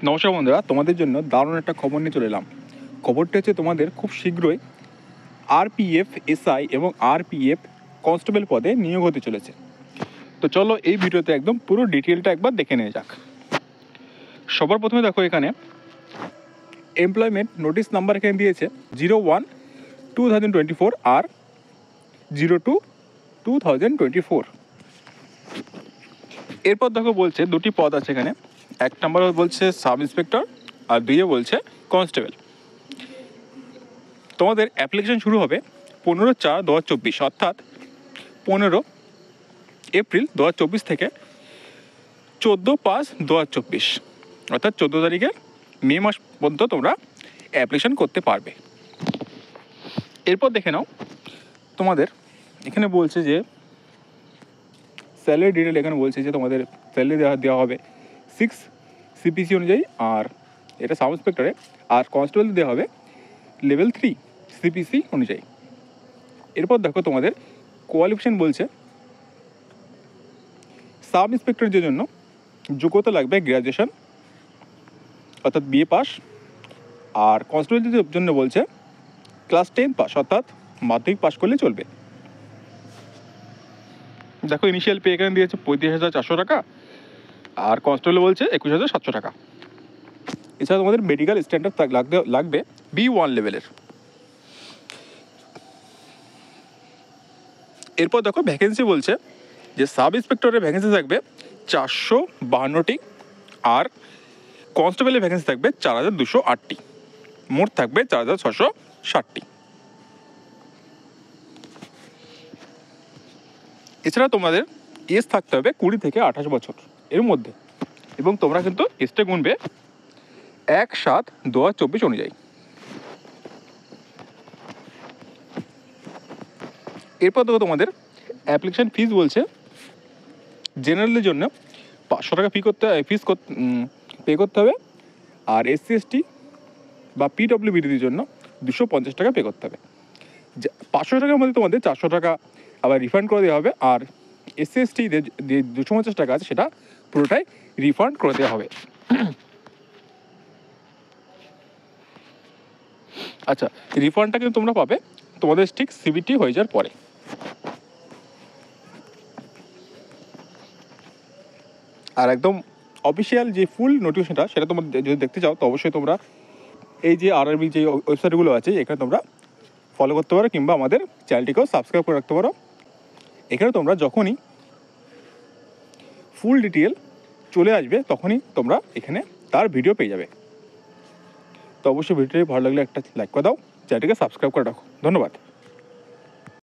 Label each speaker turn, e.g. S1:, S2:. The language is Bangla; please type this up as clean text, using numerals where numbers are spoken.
S1: নমস্কার বন্ধুরা, তোমাদের জন্য দারুণ একটা খবর নিয়ে চলে এলাম। খবরটা হচ্ছে তোমাদের খুব শীঘ্রই আরপিএফ এসআই এবং আরপিএফ কনস্টেবল পদে নিয়োগ হতে চলেছে। তো চলো এই ভিডিওতে একদম পুরো ডিটেলটা একবার দেখে নেওয়া যাক। সবার প্রথমে দেখো, এখানে এমপ্লয়মেন্ট নোটিশ নাম্বার এখানে দিয়েছে 01/2024 আর 02/2024। এরপর দেখো বলছে দুটি পদ আছে এখানে। এক নম্বর বলছে সাব ইন্সপেক্টর আর দুইয়ে বলছে কনস্টেবল। তোমাদের অ্যাপ্লিকেশন শুরু হবে 15/4/2024 অর্থাৎ 15 এপ্রিল 2024 থেকে 14/5/2024 অর্থাৎ 14 তারিখে মে মাস পর্যন্ত তোমরা অ্যাপ্লিকেশন করতে পারবে। এরপর দেখে নাও, তোমাদের এখানে বলছে যে স্যালারি ডিটেল এখানে বলছে যে তোমাদের স্যালারি দেওয়া হবে 6 সিপিসি অনুযায়ী, আর এটা সাব ইন্সপেক্টরে, আর কনস্টেবল দেওয়া হবে লেভেল 3 সিপিসি অনুযায়ী। এরপর দেখো তোমাদের কোয়ালিফিকেশন বলছে সাব ইন্সপেক্টরের জন্য যোগ্যতা লাগবে গ্র্যাজুয়েশন অর্থাৎ বিএ পাস, আর কনস্টেবলের জন্য বলছে ক্লাস 10 পাস অর্থাৎ মাধ্যমিক পাস করলে চলবে। দেখো ইনিশিয়াল পে এখানে দিয়েছে 35,400 টাকা, আর কনস্টেবল বলছে 21,700 টাকা। এছাড়া তোমাদের মেডিকেল স্ট্যান্ডার্ড লাগবে B1 লেভেলের। এরপর দেখো ভ্যাকেন্সি বলছে যে সাব ইন্সপেক্টরের ভ্যাকেন্সি থাকবে 452টি, আর কনস্টেবলের ভ্যাকেন্সি থাকবে 4,208টি, মোট থাকবে 4,660টি। এছাড়া তোমাদের এজ থাকতে হবে 20 থেকে 28 বছর এর মধ্যে, এবং তোমরা কিন্তু এজটা গুনবে 1/7/2024 অনুযায়ী। এরপর দেখো তোমাদের অ্যাপ্লিকেশন ফিস বলছে জেনারেলের জন্য 500 টাকা পে করতে হবে, আর SC ST বা PWBDর জন্য 250 টাকা পে করতে হবে। 500 টাকার মধ্যে তোমাদের 400 টাকা আবার রিফান্ড করে দেওয়া হবে, আর SC ST যে 250 টাকা আছে সেটা পুরোটাই রিফান্ড করে দেওয়া হবে। আচ্ছা, রিফান্ডটা কিন্তু তোমরা পাবে তোমাদের ঠিক CBT হয়ে যাওয়ার পরে। আর একদম অফিসিয়াল যে ফুল নোটিফিকেশনটা সেটা তোমরা যদি দেখতে চাও তো অবশ্যই তোমরা এই যে RRB যে ওয়েবসাইটগুলো আছে এখানে তোমরা ফলো করতে পারো, কিংবা আমাদের চ্যানেলটিকেও সাবস্ক্রাইব করে রাখতে পারো। এখানে তোমরা যখনই ফুল ডিটেল চলে আসবে তখনই তোমরা এখানে তার ভিডিও পেয়ে যাবে। তো অবশ্যই ভিডিওটি ভালো লাগলে একটা লাইক করে দাও, চ্যানেলটিকে সাবস্ক্রাইব করে রাখো। ধন্যবাদ।